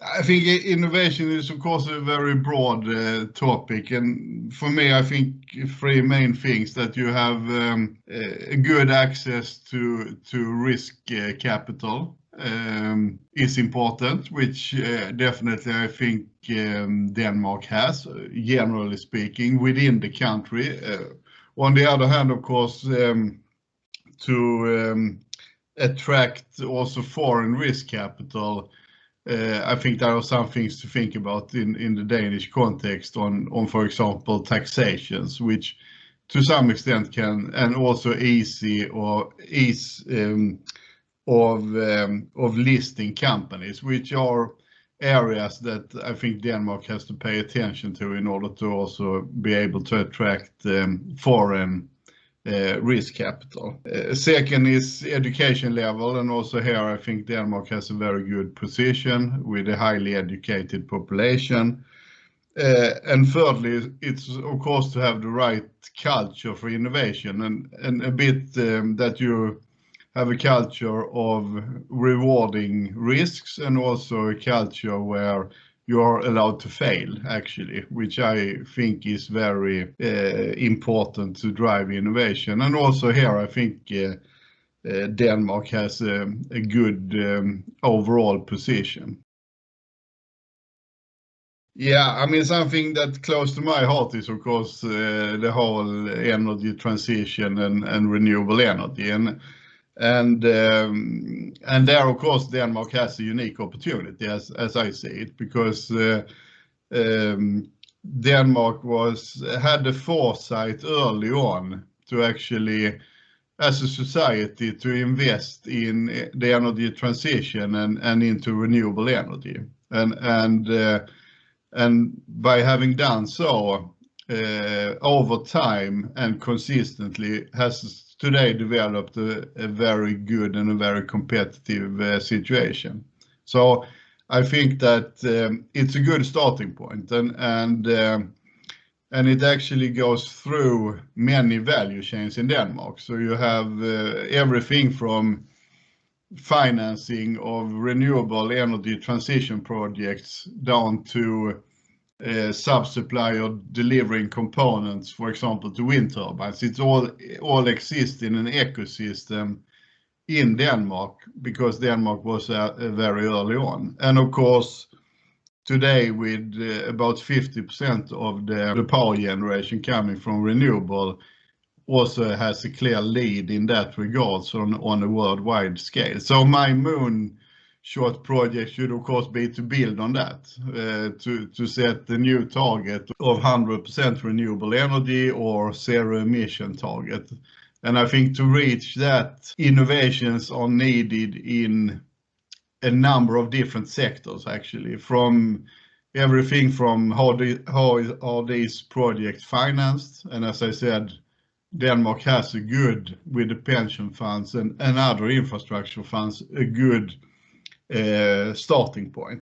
I think innovation is, of course, a very broad topic, and for me, I think three main things: that you have a good access to risk capital is important, which definitely I think Denmark has, generally speaking, within the country. On the other hand, of course, to attract also foreign risk capital, I think there are some things to think about in the Danish context on for example, taxations, which to some extent can, and also ease of listing companies, which are areas that I think Denmark has to pay attention to in order to also be able to attract foreign risk capital. Second is education level, and also here I think Denmark has a very good position with a highly educated population. And thirdly, it's of course to have the right culture for innovation, and a bit that you have a culture of rewarding risks, and also a culture where you are allowed to fail, actually, which I think is very important to drive innovation. And also here, I think Denmark has a good overall position. Yeah, I mean, something that's close to my heart is, of course, the whole energy transition and renewable energy. And there, of course, Denmark has a unique opportunity, as I see it, because Denmark had the foresight early on to actually, as a society, to invest in the energy transition and into renewable energy. And by having done so over time and consistently, has today developed a very good and a very competitive situation. So I think that it's a good starting point, and it actually goes through many value chains in Denmark. So you have everything from financing of renewable energy transition projects down to sub-supplier delivering components, for example, to wind turbines. It's all exist in an ecosystem in Denmark, because Denmark was very early on. And of course, today, with about 50% of the power generation coming from renewable, also has a clear lead in that regards on a worldwide scale. So my moonshot project should, of course, be to build on that, to set the new target of 100% renewable energy or zero emission target. And I think to reach that, innovations are needed in a number of different sectors, actually, from everything from how are these projects financed. And as I said, Denmark has a good, with the pension funds and other infrastructure funds, a good starting point.